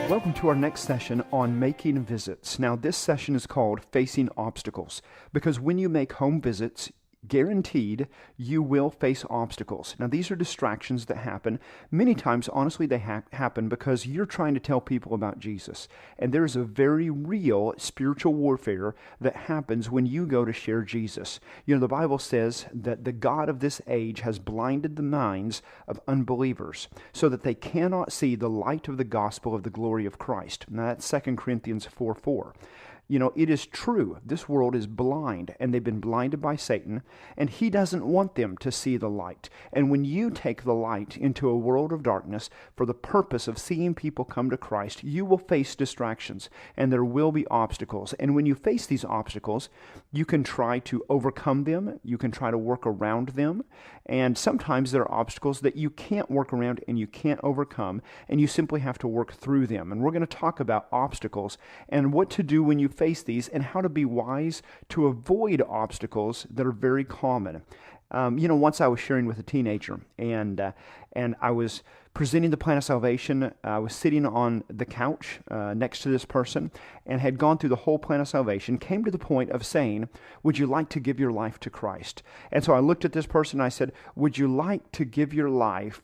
Welcome to our next session on making visits. Now, this session is called Facing Obstacles, because when you make home visits, guaranteed you will face obstacles. Now, these are distractions that happen. Many times, honestly, they happen because you're trying to tell people about Jesus. And there is a very real spiritual warfare that happens when you go to share Jesus. You know, the Bible says that the God of this age has blinded the minds of unbelievers so that they cannot see the light of the gospel of the glory of Christ. Now, that's 2 Corinthians 4:4. You know, it is true. This world is blind, and they've been blinded by Satan, and he doesn't want them to see the light. And when you take the light into a world of darkness for the purpose of seeing people come to Christ, you will face distractions, and there will be obstacles. And when you face these obstacles, you can try to overcome them, you can try to work around them, and sometimes there are obstacles that you can't work around and you can't overcome, and you simply have to work through them. And we're going to talk about obstacles and what to do when you face these and how to be wise to avoid obstacles that are very common. Once I was sharing with a teenager, and I was presenting the plan of salvation. I was sitting on the couch next to this person and had gone through the whole plan of salvation, came to the point of saying, would you like to give your life to Christ? And so I looked at this person and I said, would you like to give your life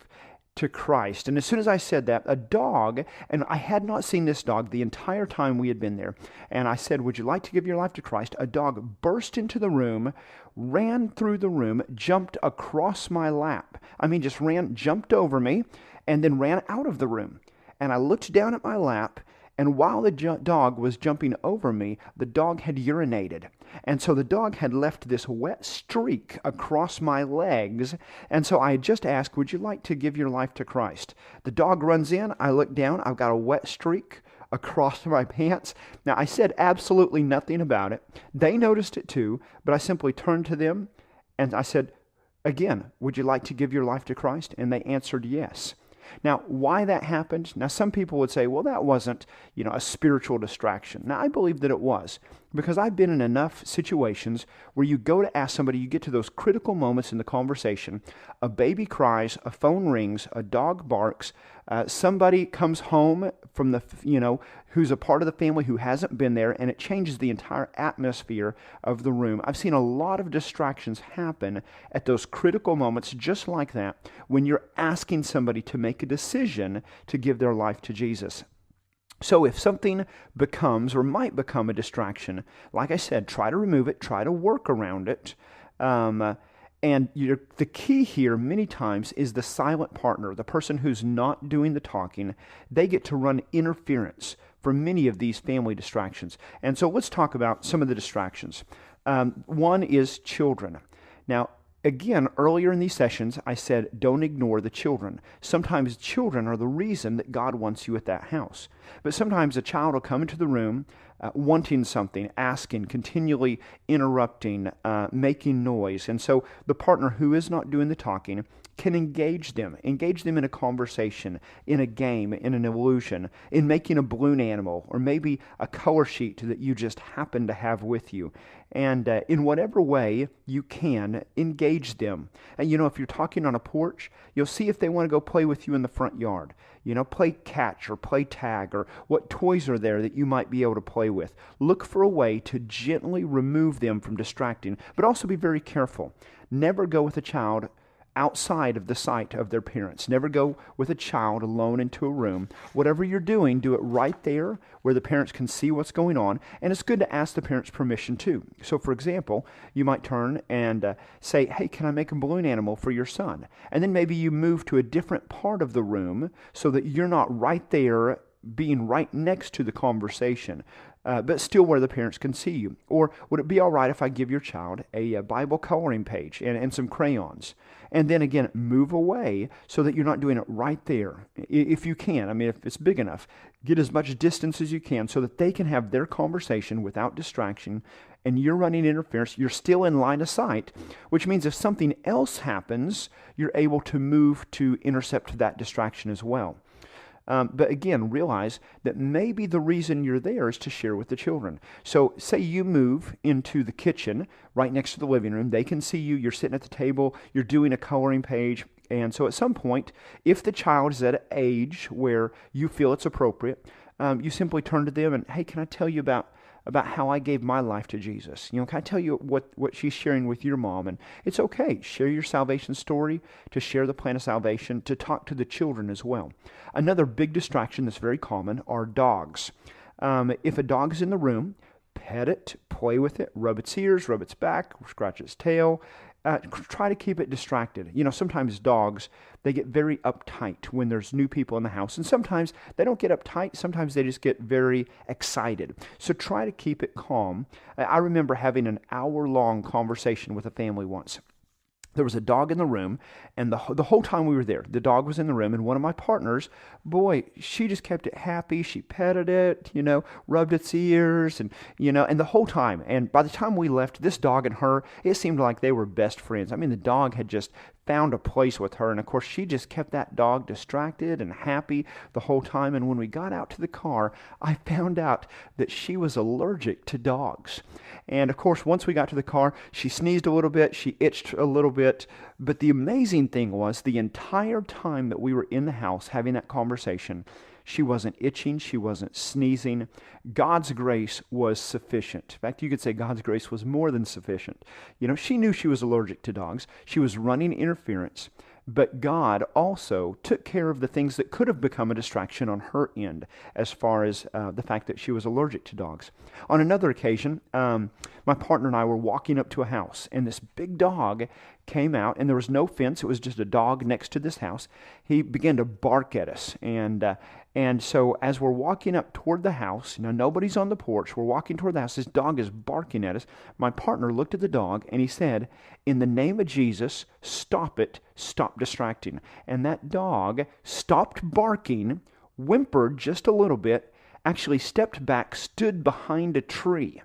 to Christ? And as soon as I said that, a dog, and I had not seen this dog the entire time we had been there, and I said, would you like to give your life to Christ? A dog burst into the room, ran through the room, jumped across my lap. Just jumped over me, and then ran out of the room. And I looked down at my lap, and while the dog was jumping over me, the dog had urinated. And so the dog had left this wet streak across my legs. And so I had just asked, would you like to give your life to Christ? The dog runs in. I look down. I've got a wet streak across my pants. Now, I said absolutely nothing about it. They noticed it too, but I simply turned to them and I said, again, would you like to give your life to Christ? And they answered yes. Now, why that happened? Now, some people would say, well, that wasn't, a spiritual distraction. Now, I believe that it was, because I've been in enough situations where you go to ask somebody, you get to those critical moments in the conversation, a baby cries, a phone rings, a dog barks, somebody comes home from who's a part of the family who hasn't been there, and it changes the entire atmosphere of the room. I've seen a lot of distractions happen at those critical moments, just like that, when you're asking somebody to make a decision to give their life to Jesus. So if something becomes or might become a distraction, like I said, try to remove it, try to work around it. And the key here many times is the silent partner, the person who's not doing the talking. They get to run interference for many of these family distractions. And so let's talk about some of the distractions. One is children. Now, again, earlier in these sessions, I said, don't ignore the children. Sometimes children are the reason that God wants you at that house. But sometimes a child will come into the room wanting something, asking, continually interrupting, making noise. And so the partner who is not doing the talking can engage them in a conversation, in a game, in an illusion, in making a balloon animal, or maybe a color sheet that you just happen to have with you. And in whatever way you can, engage them. And if you're talking on a porch, you'll see if they want to go play with you in the front yard. Play catch or play tag, or what toys are there that you might be able to play with. Look for a way to gently remove them from distracting, but also be very careful. Never go with a child outside of the sight of their parents. Never go with a child alone into a room. Whatever you're doing, do it right there where the parents can see what's going on. And it's good to ask the parents' permission too. So for example, you might turn and say, hey, can I make a balloon animal for your son? And then maybe you move to a different part of the room so that you're not right there being right next to the conversation, but still where the parents can see you. Or would it be all right if I give your child a Bible coloring page and some crayons? And then again, move away so that you're not doing it right there. If you can, if it's big enough, get as much distance as you can so that they can have their conversation without distraction, and you're running interference. You're still in line of sight, which means if something else happens, you're able to move to intercept that distraction as well. But again, realize that maybe the reason you're there is to share with the children. So say you move into the kitchen right next to the living room. They can see you. You're sitting at the table. You're doing a coloring page. And so at some point, if the child is at an age where you feel it's appropriate, You simply turn to them and, hey, can I tell you about how I gave my life to Jesus? Can I tell you what she's sharing with your mom? And it's okay. Share your salvation story, to share the plan of salvation, to talk to the children as well. Another big distraction that's very common are dogs. If a dog is in the room, pet it, play with it, rub its ears, rub its back, scratch its tail. Try to keep it distracted. Sometimes dogs, they get very uptight when there's new people in the house. And sometimes they don't get uptight. Sometimes they just get very excited. So try to keep it calm. I remember having an hour-long conversation with a family once. There was a dog in the room, and the whole time we were there, the dog was in the room, and one of my partners, boy, she just kept it happy. She petted it, rubbed its ears, and the whole time. And by the time we left, this dog and her, it seemed like they were best friends. I mean, the dog had just found a place with her, and of course she just kept that dog distracted and happy the whole time. And when we got out to the car, I found out that she was allergic to dogs. And of course, once we got to the car, she sneezed a little bit, she itched a little bit, but the amazing thing was, the entire time that we were in the house having that conversation, she wasn't itching, she wasn't sneezing. God's grace was sufficient. In fact, you could say God's grace was more than sufficient. She knew she was allergic to dogs. She was running interference. But God also took care of the things that could have become a distraction on her end, as far as the fact that she was allergic to dogs. On another occasion, my partner and I were walking up to a house, and this big dog came out, and there was no fence. It was just a dog next to this house. He began to bark at us, and so as we're walking up toward the house, nobody's on the porch. We're walking toward the house. This dog is barking at us. My partner looked at the dog, and he said, "In the name of Jesus, stop it. Stop distracting." And that dog stopped barking, whimpered just a little bit, actually stepped back, stood behind a tree.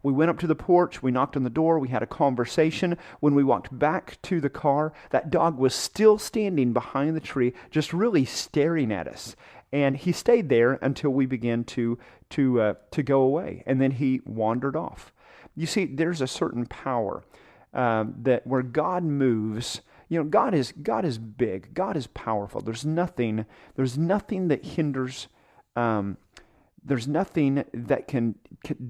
We went up to the porch, we knocked on the door, we had a conversation. When we walked back to the car, that dog was still standing behind the tree, just really staring at us. And he stayed there until we began to go away, and then he wandered off. You see, there's a certain power that where God moves. God is big. God is powerful. There's nothing that hinders. There's nothing that can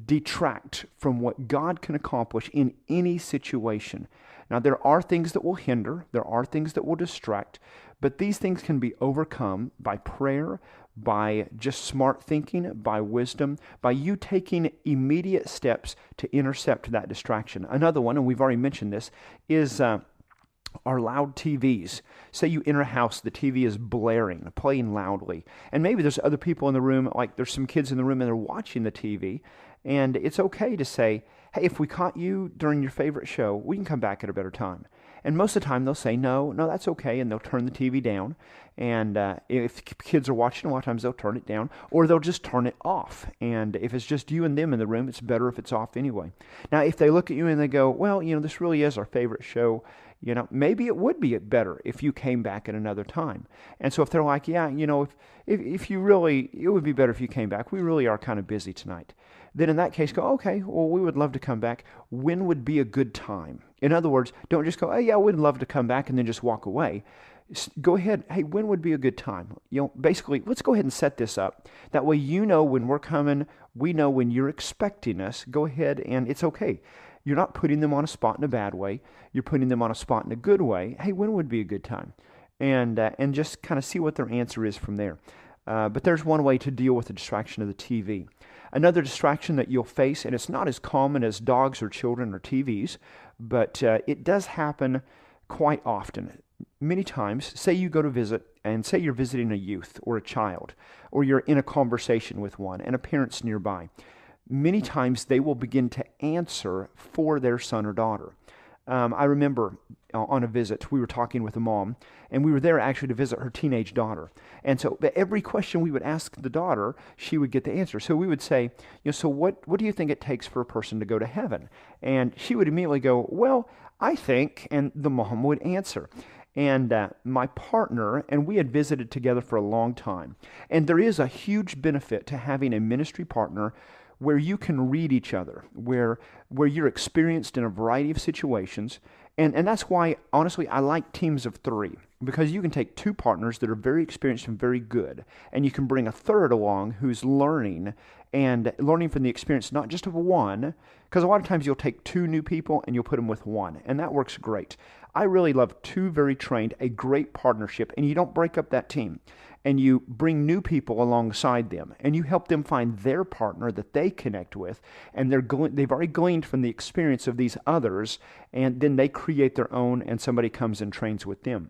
detract from what God can accomplish in any situation. Now, there are things that will hinder. There are things that will distract. But these things can be overcome by prayer, by just smart thinking, by wisdom, by you taking immediate steps to intercept that distraction. Another one, and we've already mentioned this, is are loud TVs. Say you enter a house, the TV is blaring, playing loudly. And maybe there's other people in the room, like there's some kids in the room and they're watching the TV. And it's okay to say, hey, if we caught you during your favorite show, we can come back at a better time. And most of the time they'll say, no, that's okay, and they'll turn the TV down. And if kids are watching, a lot of times they'll turn it down, or they'll just turn it off. And if it's just you and them in the room, it's better if it's off anyway. Now, if they look at you and they go, well, this really is our favorite show, maybe it would be better if you came back at another time. And so if they're like, yeah, if you really, it would be better if you came back. We really are kind of busy tonight. Then in that case, go, okay, well, we would love to come back. When would be a good time? In other words, don't just go, oh, yeah, we'd love to come back, and then just walk away. Go ahead, hey, when would be a good time? Basically, let's go ahead and set this up. That way when we're coming, we know when you're expecting us. Go ahead, and it's okay. You're not putting them on a spot in a bad way. You're putting them on a spot in a good way. Hey, when would be a good time? And just kind of see what their answer is from there. But there's one way to deal with the distraction of the TV. Another distraction that you'll face, and it's not as common as dogs or children or TVs, but it does happen quite often. Many times, say you go to visit, and say you're visiting a youth or a child, or you're in a conversation with one, and a parent's nearby. Many times they will begin to answer for their son or daughter. I remember on a visit, we were talking with a mom, and we were there actually to visit her teenage daughter. And so every question we would ask the daughter, she would get the answer. So we would say, so what do you think it takes for a person to go to heaven? And she would immediately go, well, I think, and the mom would answer. And my partner, and we had visited together for a long time. And there is a huge benefit to having a ministry partner where you can read each other, where you're experienced in a variety of situations. And that's why, honestly, I like teams of three. because you can take two partners that are very experienced and very good, and you can bring a third along who's learning and learning from the experience, not just of one, because a lot of times you'll take two new people and you'll put them with one, and that works great. I really love two very trained, a great partnership, and you don't break up that team. And you bring new people alongside them, and you help them find their partner that they connect with, and they've already gleaned from the experience of these others, and then they create their own, and somebody comes and trains with them.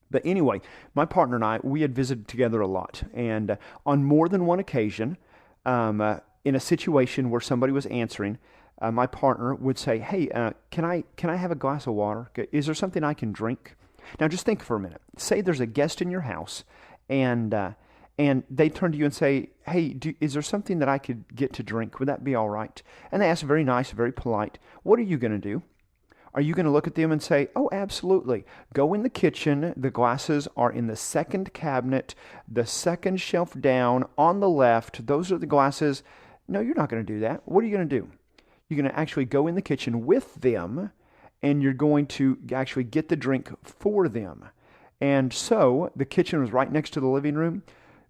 But anyway, my partner and I, we had visited together a lot, and on more than one occasion, in a situation where somebody was answering, my partner would say, "Hey, can I have a glass of water? Is there something I can drink?" Now, just think for a minute. Say there's a guest in your house, and they turn to you and say, "Hey, is there something that I could get to drink? Would that be all right?" And they ask very nice, very polite. What are you going to do? Are you going to look at them and say, "Oh, absolutely. Go in the kitchen. The glasses are in the second cabinet, the second shelf down on the left. Those are the glasses." No, you're not going to do that. What are you going to do? You're going to actually go in the kitchen with them, and you're going to actually get the drink for them. And so the kitchen was right next to the living room.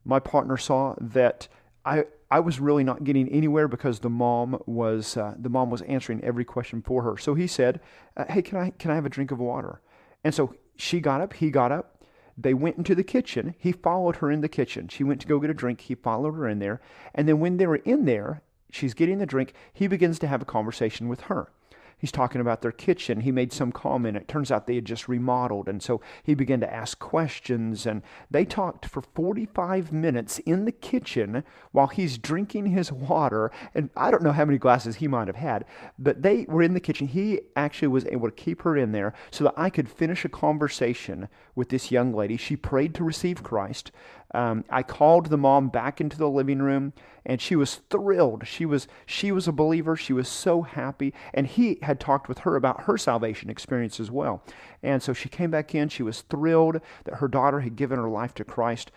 My partner saw that I was really not getting anywhere because the mom was answering every question for her. So he said, "Hey, can I have a drink of water?" And so she got up, he got up. They went into the kitchen. He followed her in the kitchen. She went to go get a drink. He followed her in there. And then when they were in there, she's getting the drink. He begins to have a conversation with her. He's talking about their kitchen. He made some comment. It turns out they had just remodeled. And so he began to ask questions. And they talked for 45 minutes in the kitchen while he's drinking his water. And I don't know how many glasses he might have had, but they were in the kitchen. He actually was able to keep her in there so that I could finish a conversation with this young lady. She prayed to receive Christ. I called the mom back into the living room, and she was thrilled. She was a believer. She was so happy, and he had talked with her about her salvation experience as well. And so she came back in. She was thrilled that her daughter had given her life to Christ,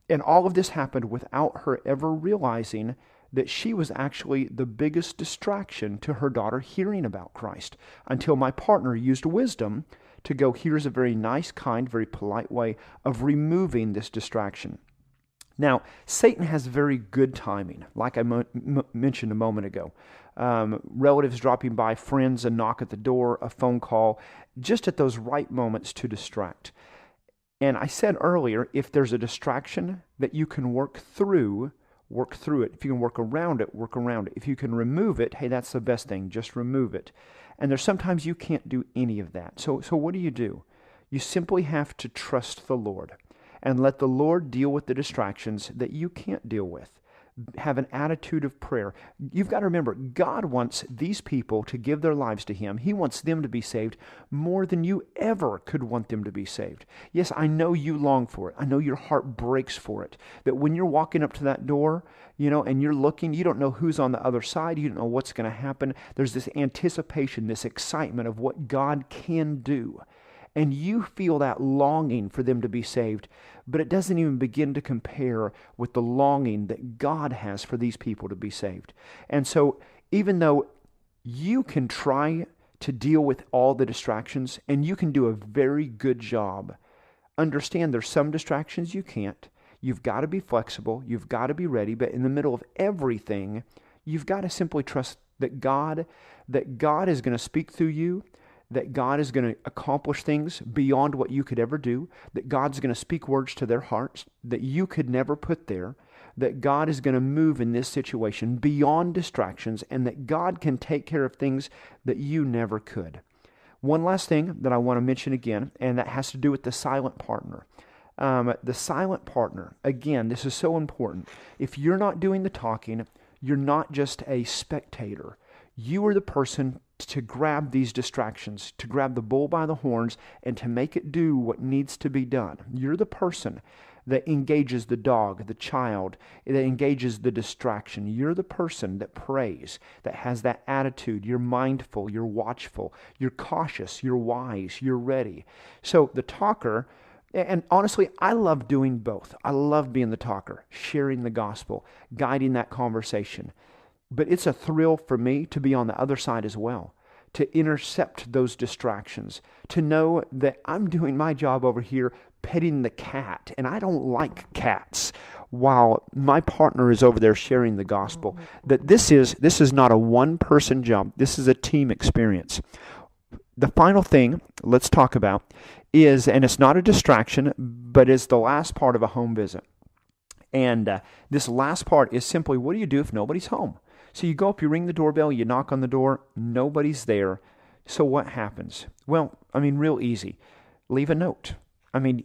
and all of this happened without her ever realizing that she was actually the biggest distraction to her daughter hearing about Christ, until my partner used wisdom to go, here's a very nice, kind, very polite way of removing this distraction. Now, Satan has very good timing, like I mentioned a moment ago. Relatives dropping by, friends, a knock at the door, a phone call, just at those right moments to distract. And I said earlier, if there's a distraction that you can work through it. If you can work around it, work around it. If you can remove it, hey, that's the best thing. Just remove it. And there's sometimes you can't do any of that. So what do? You simply have to trust the Lord and let the Lord deal with the distractions that you can't deal with. Have an attitude of prayer. You've got to remember, God wants these people to give their lives to Him. He wants them to be saved more than you ever could want them to be saved. Yes, I know you long for it. I know your heart breaks for it. That when you're walking up to that door, and you're looking, you don't know who's on the other side. You don't know what's going to happen. There's this anticipation, this excitement of what God can do. And you feel that longing for them to be saved, but it doesn't even begin to compare with the longing that God has for these people to be saved. And so even though you can try to deal with all the distractions, and you can do a very good job, understand there's some distractions you can't. You've got to be flexible. You've got to be ready. But in the middle of everything, you've got to simply trust that God is going to speak through you, that God is going to accomplish things beyond what you could ever do, that God's going to speak words to their hearts that you could never put there, that God is going to move in this situation beyond distractions, and that God can take care of things that you never could. One last thing that I want to mention again, and that has to do with the silent partner. The silent partner, again, this is so important. If you're not doing the talking, you're not just a spectator. You are the person to grab these distractions, to grab the bull by the horns, and to make it do what needs to be done. You're the person that engages the dog, the child, that engages the distraction. You're the person that prays, that has that attitude. You're mindful, you're watchful, you're cautious, you're wise, you're ready. So the talker, and honestly, I love doing both. I love being the talker, sharing the gospel, guiding that conversation. But it's a thrill for me to be on the other side as well, to intercept those distractions, to know that I'm doing my job over here, petting the cat, and I don't like cats, while my partner is over there sharing the gospel. That this is not a one-person job. This is a team experience. The final thing let's talk about is, and it's not a distraction, but is the last part of a home visit. And this last part is simply, what do you do if nobody's home? So you go up, you ring the doorbell, you knock on the door, nobody's there. So what happens? Well, real easy. Leave a note.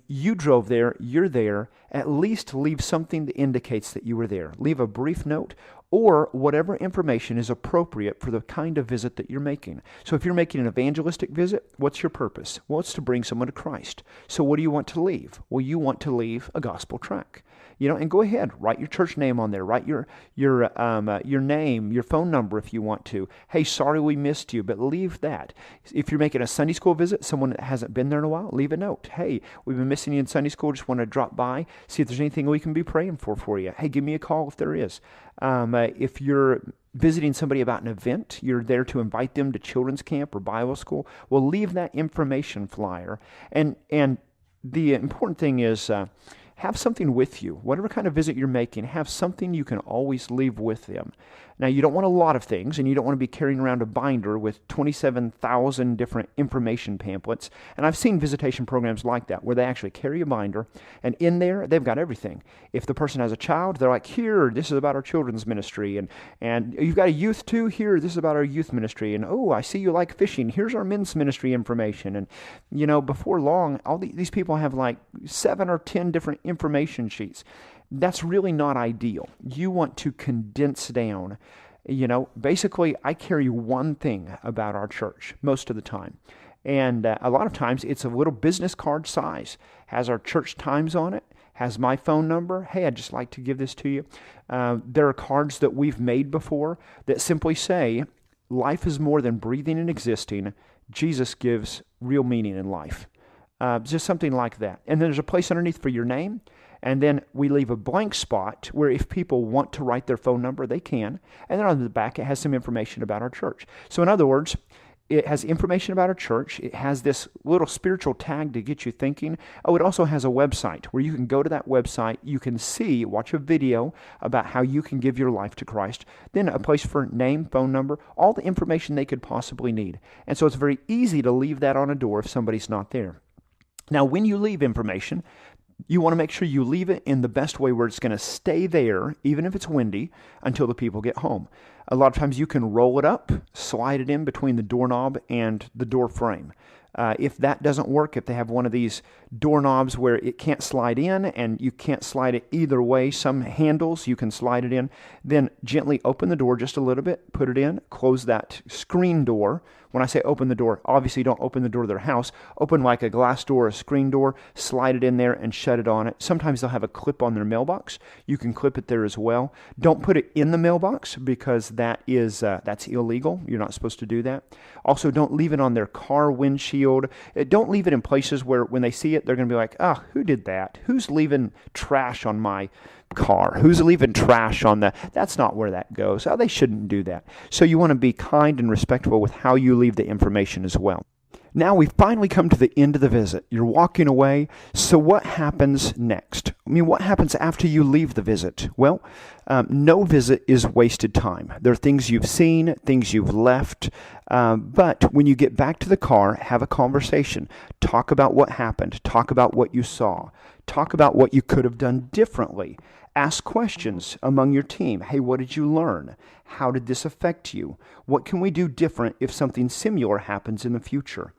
You drove there, you're there. At least leave something that indicates that you were there. Leave a brief note or whatever information is appropriate for the kind of visit that you're making. So if you're making an evangelistic visit, what's your purpose? Well, it's to bring someone to Christ. So what do you want to leave? Well, you want to leave a gospel tract. And go ahead, write your church name on there. Write your name, your phone number if you want to. Hey, sorry we missed you, but leave that. If you're making a Sunday school visit, someone that hasn't been there in a while, leave a note. Hey, we've been missing you in Sunday school. Just want to drop by, see if there's anything we can be praying for you. Hey, give me a call if there is. If you're visiting somebody about an event, you're there to invite them to children's camp or Bible school, well, leave that information flyer. And the important thing is, have something with you. Whatever kind of visit you're making, have something you can always leave with them. Now, you don't want a lot of things, and you don't want to be carrying around a binder with 27,000 different information pamphlets. And I've seen visitation programs like that, where they actually carry a binder, and in there, they've got everything. If the person has a child, they're like, here, this is about our children's ministry. And you've got a youth too? Here, this is about our youth ministry. And, oh, I see you like fishing. Here's our men's ministry information. And, before long, all these people have like 7 or 10 different information sheets. That's really not ideal. You want to condense down. Basically, I carry one thing about our church most of the time. And a lot of times, it's a little business card size. Has our church times on it. Has my phone number. Hey, I'd just like to give this to you. There are cards that we've made before that simply say, life is more than breathing and existing. Jesus gives real meaning in life. Just something like that. And then there's a place underneath for your name. And then we leave a blank spot where if people want to write their phone number, they can. And then on the back, it has some information about our church. So in other words, it has information about our church. It has this little spiritual tag to get you thinking. Oh, it also has a website where you can go to that website. You can watch a video about how you can give your life to Christ. Then a place for name, phone number, all the information they could possibly need. And so it's very easy to leave that on a door if somebody's not there. Now, when you leave information, you want to make sure you leave it in the best way where it's going to stay there, even if it's windy, until the people get home. A lot of times you can roll it up, slide it in between the doorknob and the door frame. If that doesn't work, if they have one of these doorknobs where it can't slide in and you can't slide it either way, some handles you can slide it in, then gently open the door just a little bit, put it in, close that screen door. When I say open the door, obviously don't open the door to their house. Open like a glass door, a screen door, slide it in there and shut it on it. Sometimes they'll have a clip on their mailbox. You can clip it there as well. Don't put it in the mailbox because that's illegal. You're not supposed to do that. Also, don't leave it on their car windshield. Don't leave it in places where when they see it, they're going to be like, oh, who did that? Who's leaving trash on my car? Who's leaving trash on that's not where that goes. Oh, they shouldn't do that. So you want to be kind and respectful with how you leave the information as well. Now we've finally come to the end of the visit. You're walking away. So what happens next? What happens after you leave the visit? Well, no visit is wasted time. There are things you've seen, things you've left. But when you get back to the car, have a conversation. Talk about what happened. Talk about what you saw. Talk about what you could have done differently. Ask questions among your team. Hey, what did you learn? How did this affect you? What can we do different if something similar happens in the future?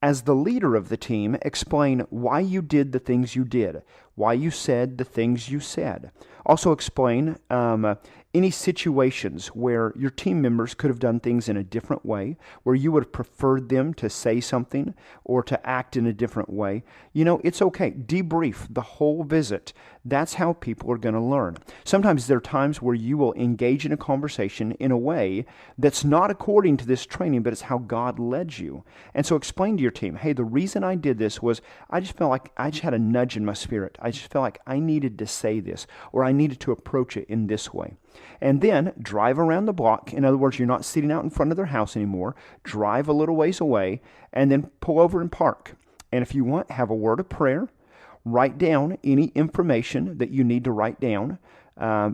As the leader of the team, explain why you did the things you did, why you said the things you said. Also explain any situations where your team members could have done things in a different way, where you would have preferred them to say something or to act in a different way. It's okay. Debrief the whole visit. That's how people are going to learn. Sometimes there are times where you will engage in a conversation in a way that's not according to this training, but it's how God led you. And so explain to your team, hey, the reason I did this was I just felt like I just had a nudge in my spirit. I just felt like I needed to say this, or I needed to approach it in this way. And then drive around the block. In other words, you're not sitting out in front of their house anymore. Drive a little ways away and then pull over and park. And if you want, have a word of prayer, Write down any information that you need to write down.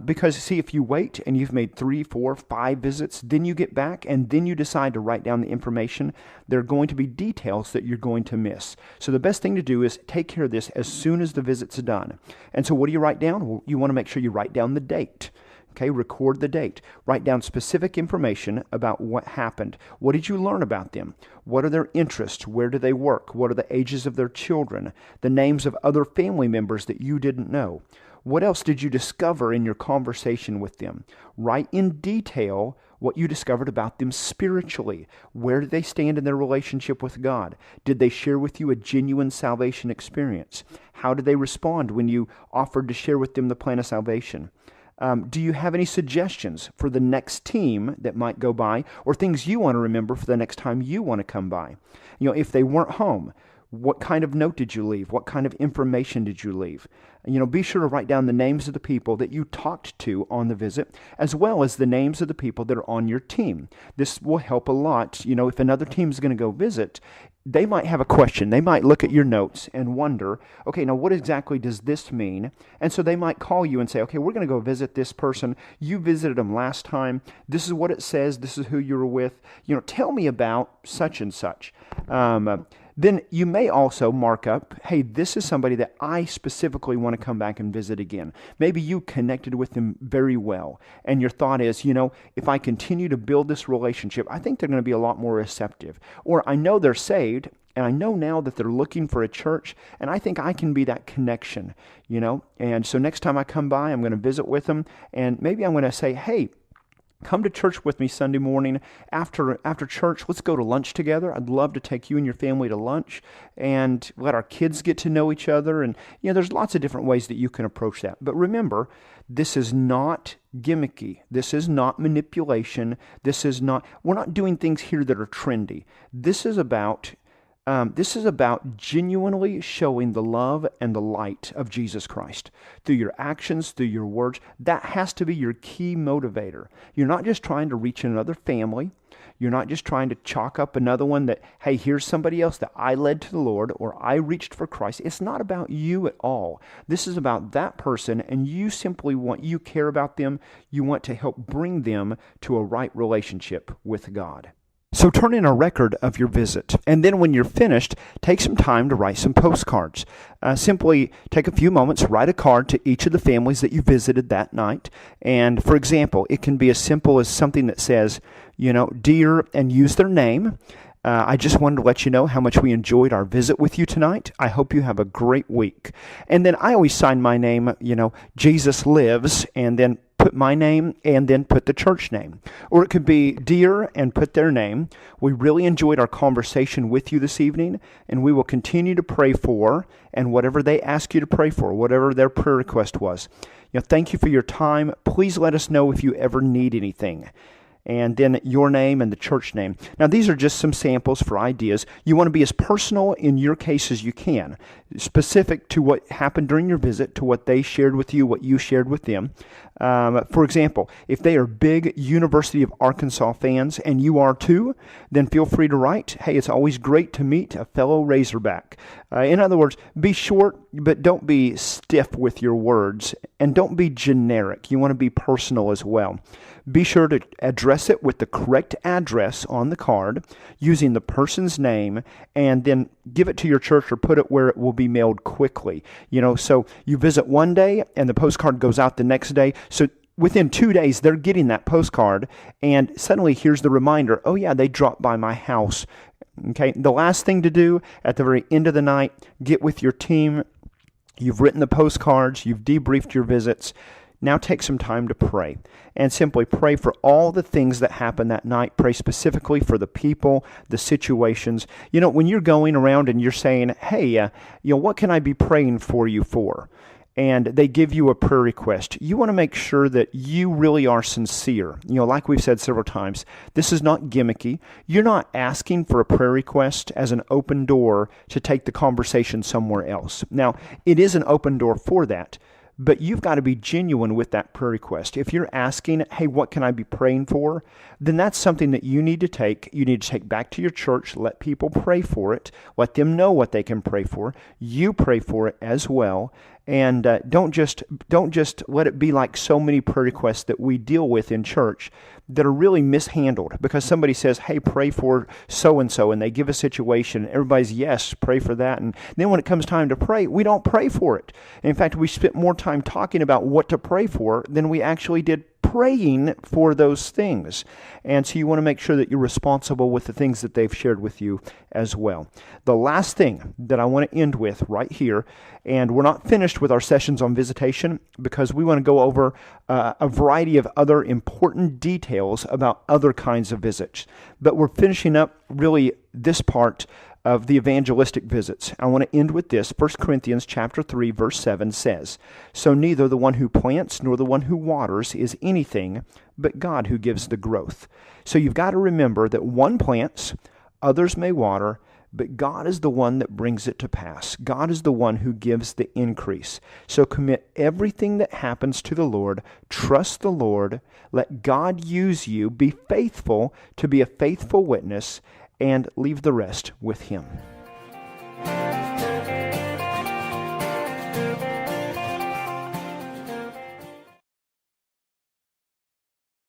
Because see, if you wait and you've made 3, 4, 5 visits, then you get back and then you decide to write down the information, there are going to be details that you're going to miss. So the best thing to do is take care of this as soon as the visit's done. And so what do you write down? Well, you want to make sure you write down the date. Okay, record the date. Write down specific information about what happened. What did you learn about them? What are their interests? Where do they work? What are the ages of their children? The names of other family members that you didn't know. What else did you discover in your conversation with them? Write in detail what you discovered about them spiritually. Where do they stand in their relationship with God? Did they share with you a genuine salvation experience? How did they respond when you offered to share with them the plan of salvation? Do you have any suggestions for the next team that might go by, or things you want to remember for the next time you want to come by? If they weren't home, what kind of note did you leave? What kind of information did you leave? Be sure to write down the names of the people that you talked to on the visit, as well as the names of the people that are on your team. This will help a lot. If another team is going to go visit, they might have a question. They might look at your notes and wonder, okay, now what exactly does this mean? And so they might call you and say, okay, we're going to go visit this person. You visited them last time. This is what it says. This is who you were with. Tell me about such and such. Then you may also mark up, hey, this is somebody that I specifically want to come back and visit again. Maybe you connected with them very well, and your thought is, if I continue to build this relationship, I think they're going to be a lot more receptive. Or I know they're saved, and I know now that they're looking for a church, and I think I can be that connection, And so next time I come by, I'm going to visit with them, and maybe I'm going to say, hey, come to church with me Sunday morning. After church, let's go to lunch together. I'd love to take you and your family to lunch and let our kids get to know each other. And, there's lots of different ways that you can approach that. But remember, this is not gimmicky. This is not manipulation. We're not doing things here that are trendy. This is about genuinely showing the love and the light of Jesus Christ through your actions, through your words. That has to be your key motivator. You're not just trying to reach another family. You're not just trying to chalk up another one that, hey, here's somebody else that I led to the Lord or I reached for Christ. It's not about you at all. This is about that person, and you care about them. You want to help bring them to a right relationship with God. So turn in a record of your visit, and then when you're finished, take some time to write some postcards. Simply take a few moments, write a card to each of the families that you visited that night. And for example, it can be as simple as something that says, dear, and use their name. I just wanted to let you know how much we enjoyed our visit with you tonight. I hope you have a great week. And then I always sign my name, Jesus Lives, and then put my name and then put the church name. Or it could be dear and put their name. We really enjoyed our conversation with you this evening, and we will continue to pray for, and whatever they ask you to pray for, whatever their prayer request was. Thank you for your time. Please let us know if you ever need anything. And then your name and the church name. Now, these are just some samples for ideas. You want to be as personal in your case as you can, specific to what happened during your visit, to what they shared with you, what you shared with them. For example, if they are big University of Arkansas fans and you are too, then feel free to write, hey, it's always great to meet a fellow Razorback. In other words, be short, but don't be stiff with your words, and don't be generic. You want to be personal as well. Be sure to address it with the correct address on the card, using the person's name, and then give it to your church or put it where it will be mailed quickly. So you visit one day and the postcard goes out the next day. So within 2 days, they're getting that postcard, and suddenly here's the reminder, oh yeah, they dropped by my house. Okay, the last thing to do at the very end of the night, get with your team. You've written the postcards, you've debriefed your visits. Now take some time to pray, and simply pray for all the things that happened that night. Pray specifically for the people, the situations. When you're going around and you're saying, hey, what can I be praying for you for? And they give you a prayer request. You want to make sure that you really are sincere. Like we've said several times, this is not gimmicky. You're not asking for a prayer request as an open door to take the conversation somewhere else. Now, it is an open door for that. But you've got to be genuine with that prayer request. If you're asking, hey, what can I be praying for? Then that's something that you need to take. You need to take back to your church, let people pray for it, let them know what they can pray for. You pray for it as well. And don't just let it be like so many prayer requests that we deal with in church that are really mishandled, because somebody says, hey, pray for so-and-so, and they give a situation, and everybody's, yes, pray for that. And then when it comes time to pray, we don't pray for it. In fact, we spent more time talking about what to pray for than we actually did praying for those things. And so you want to make sure that you're responsible with the things that they've shared with you as well. The last thing that I want to end with right here, and we're not finished with our sessions on visitation because we want to go over a variety of other important details about other kinds of visits. But we're finishing up really this part of the evangelistic visits. I want to end with this. 1 Corinthians chapter 3, verse 7 says, "So neither the one who plants nor the one who waters is anything, but God who gives the growth." So you've got to remember that one plants, others may water, but God is the one that brings it to pass. God is the one who gives the increase. So commit everything that happens to the Lord. Trust the Lord. Let God use you. Be faithful to be a faithful witness, and leave the rest with Him.